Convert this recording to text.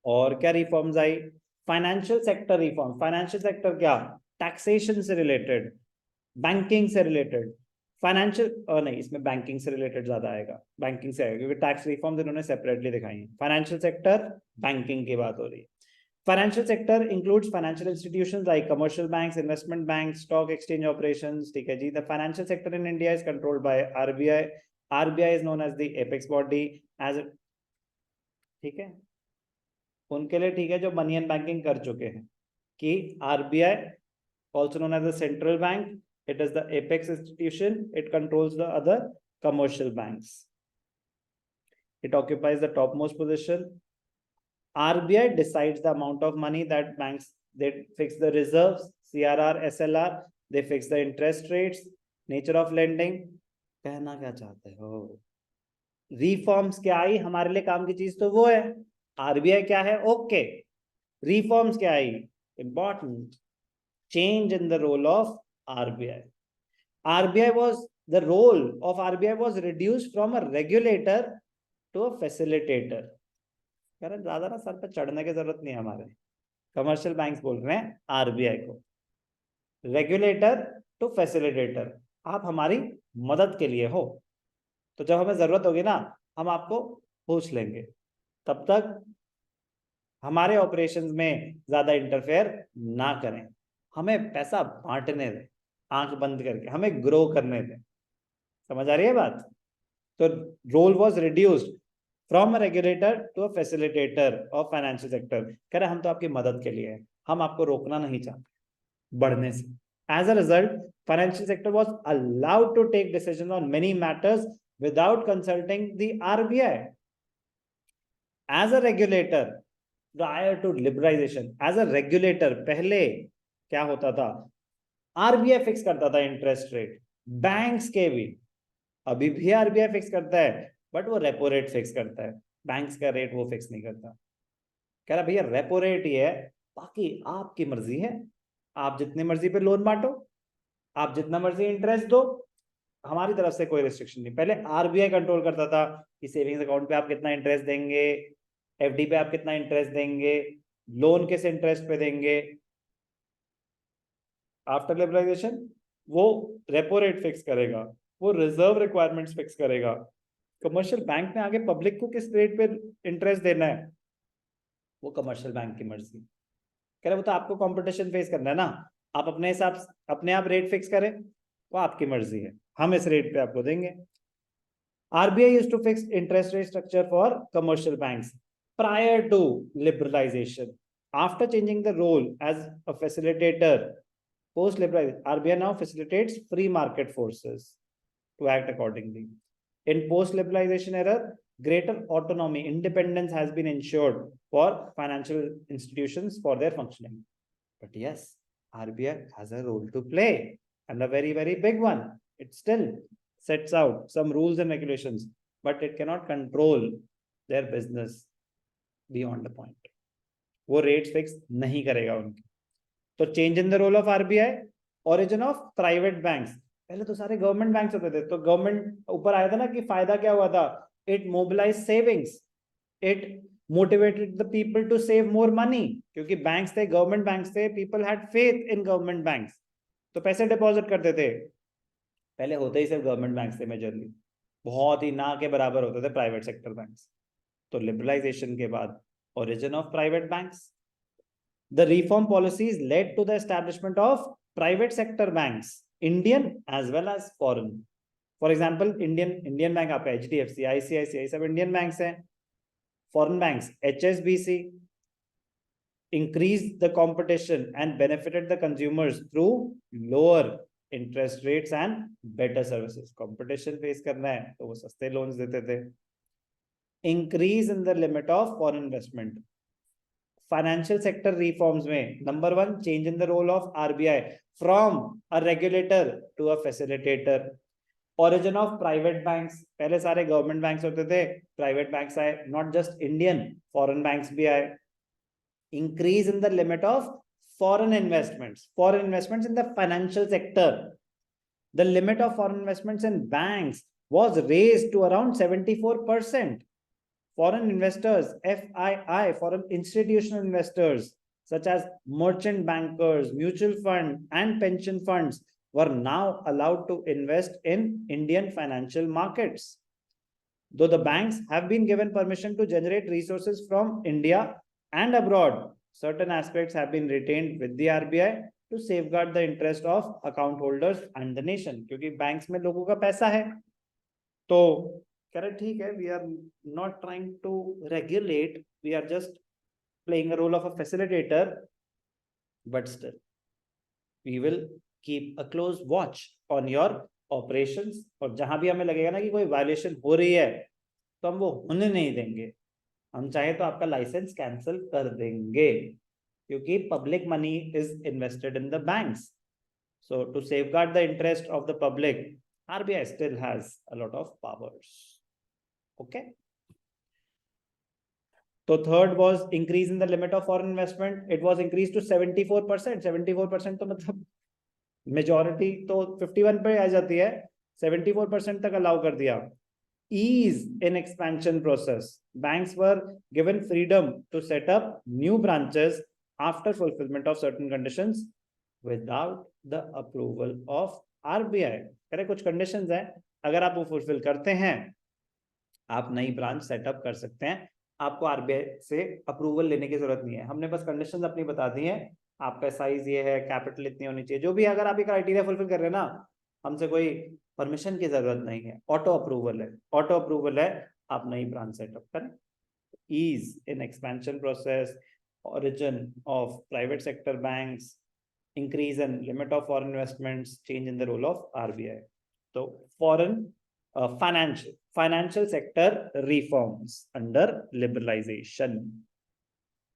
और क्या रिफॉर्म्स आई? Financial sector reform. Financial sector क्या? टैक्सेशन से रिलेटेड, बैंकिंग से रिलेटेड, फाइनेंशियल नहीं, इसमें बैंकिंग से रिलेटेड ज्यादा आएगा, बैंकिंग से आएगा क्योंकि टैक्स रिफॉर्म्स इन्होंने सेपरेटली दिखाई है। फाइनेंशियल सेक्टर, बैंकिंग की बात हो रही है। Financial sector includes financial institutions like commercial banks, investment banks, stock exchange operations. ठीक है जी. The financial sector in India is controlled by RBI. RBI is known as the apex body. As ठीक है, उनके लिए ठीक है जो मनी एंड बैंकिंग कर चुके हैं कि RBI, also known as the central bank, it is the apex institution. It controls the other commercial banks. It occupies the topmost position. RBI decides the amount of money that banks, they fix the reserves, CRR, SLR, they fix the interest rates, nature of lending. कहना क्या चाहते हो? Reforms क्या आई हमारे लिए काम की चीज तो वो है, आरबीआई क्या है? ओके, रिफॉर्म्स क्या आई? Important change in the role of RBI. RBI was, the role of RBI was reduced from a regulator to a facilitator. कारण ज्यादा ना सर पे चढ़ने की जरूरत नहीं है, हमारे कमर्शियल बैंक्स बोल रहे हैं आरबीआई को रेगुलेटर टू फैसिलिटेटर। आप हमारी मदद के लिए हो, तो जब हमें जरूरत होगी ना हम आपको पूछ लेंगे, तब तक हमारे ऑपरेशंस में ज्यादा इंटरफेयर ना करें, हमें पैसा बांटने दें, आंख बंद करके हमें ग्रो करने दें। समझ आ रही है बात? तो role was reduced from a regulator to a facilitator of financial sector. कह रहे हम तो आपकी मदद के लिए हैं, हम आपको रोकना नहीं चाहते बढ़ने से। As a result financial sector was allowed to take decision on many matters without consulting the RBI. As a regulator prior to liberalisation, as a regulator पहले क्या होता था? आरबीआई फिक्स करता था इंटरेस्ट रेट, बैंक्स के भी, अभी भी आरबीआई फिक्स करता है बट वो रेपो रेट फिक्स करता है, बैंक्स का रेट वो फिक्स नहीं करता। कह रहा भैया रेपो रेट ही है, बाकी आपकी मर्जी है, आप जितनी मर्जी पे लोन बांटो, आप जितना मर्जी इंटरेस्ट दो, हमारी तरफ से कोई रिस्ट्रिक्शन नहीं। पहले आरबीआई कंट्रोल करता था कि सेविंग्स अकाउंट पे आप कितना इंटरेस्ट देंगे, एफडी पे आप कितना इंटरेस्ट देंगे, लोन किस इंटरेस्ट पे देंगे। आफ्टर लिबरलाइजेशन वो रेपो रेट फिक्स करेगा, वो रिजर्व रिक्वायरमेंट्स फिक्स करेगा, कमर्शियल बैंक में आगे पब्लिक को किस रेट पे इंटरेस्ट देना है वो कमर्शियल बैंक की मर्जी। कह रहे वो तो आपको कंपटीशन फेस करना है ना, आप अपने हिसाब अपने आप रेट फिक्स करें, वो आपकी मर्जी है, हम इस रेट पे आपको देंगे। RBI used to fix interest rate structure for commercial banks prior to liberalization. After changing the role as a facilitator, post liberalization, RBI now facilitates free market forces to act accordingly. In post liberalization era, greater autonomy, independence has been ensured for financial institutions for their functioning. But yes, RBI has a role to play, and a very, very big one. It still sets out some rules and regulations, but it cannot control their business beyond the point. वो rates fix नहीं करेगा उनके। तो change in the role of RBI, origin of private banks. पहले तो सारे government banks होते थे, तो गवर्नमेंट ऊपर आया था ना कि फायदा क्या हुआ था? It mobilise savings, it motivated the people to save more money, क्योंकि बैंक्स थे, गवर्नमेंट बैंक्स थे, people had faith in government banks, तो पैसे डिपॉजिट करते थे। पहले होते ही सिर्फ गवर्नमेंट बैंक्स थे मेजरली, बहुत ही ना के बराबर होते थे प्राइवेट सेक्टर बैंक्स। तो लिबरलाइजेशन के बाद origin of private banks, the reform policies led to the establishment of private sector banks, Indian as well as foreign. For example, Indian bank आपका HDFC, ICICI सब Indian banks हैं। Foreign banks HSBC increased the competition and benefited the consumers through lower interest rates and better services. Competition face करना है तो वो सस्ते loans देते थे। Increase in the limit of foreign investment. Financial sector reforms में number 1, change in the role of RBI from a regulator to a facilitator. Origin of private banks, पहले सारे गवर्नमेंट बैंक्स होते थे, प्राइवेट बैंक्स आए, not just Indian, foreign banks भी आए। Increase in the limit of foreign investments in the financial sector. The limit of foreign investments in banks was raised to around 74%. foreign investors, FII, foreign institutional investors, such as merchant bankers, mutual fund, and pension funds, were now allowed to invest in Indian financial markets. Though the banks have been given permission to generate resources from India and abroad, certain aspects have been retained with the RBI to safeguard the interest of account holders and the nation. क्योंकि banks में लोगों का पैसा है, तो कह रहे ठीक है, we are not trying to regulate, we are just playing a role of a facilitator, but still we will keep a close watch on your operations, और जहां भी हमें लगेगा ना कि कोई वायलेशन हो रही है तो हम वो होने नहीं देंगे, हम चाहे तो आपका लाइसेंस कैंसिल कर देंगे, क्योंकि public money is invested in the banks. So to safeguard the interest of the public, RBI still has a lot of powers. Okay. So third was increase in the limit of foreign investment. It was increased to 74%. 74% तो मतलब majority तो 51 पे आ जाती है, 74% तक allow कर दिया. Ease in expansion process. Banks were given freedom to set up new branches after fulfillment of certain conditions without the approval of RBI. करें कुछ कंडीशंस हैं, अगर आप वो फुलफिल करते हैं आप नई ब्रांच सेटअप कर सकते हैं, आपको RBI से अप्रूवल लेने की जरूरत नहीं है. हमने बस कंडीशंस अपनी बता दी हैं, आपका साइज ये है, कैपिटल इतनी होनी चाहिए, जो भी अगर आप ये क्राइटेरिया फुलफिल कर रहे हैं ना, हमसे कोई परमिशन की जरूरत नहीं है, ऑटो अप्रूवल है, ऑटो अप्रूवल है, आप नई ब्रांच सेटअप करें. Ease in expansion process, origin of private sector banks, increase in limit of foreign investments, change in the role of RBI. So foreign financial sector reforms under liberalization.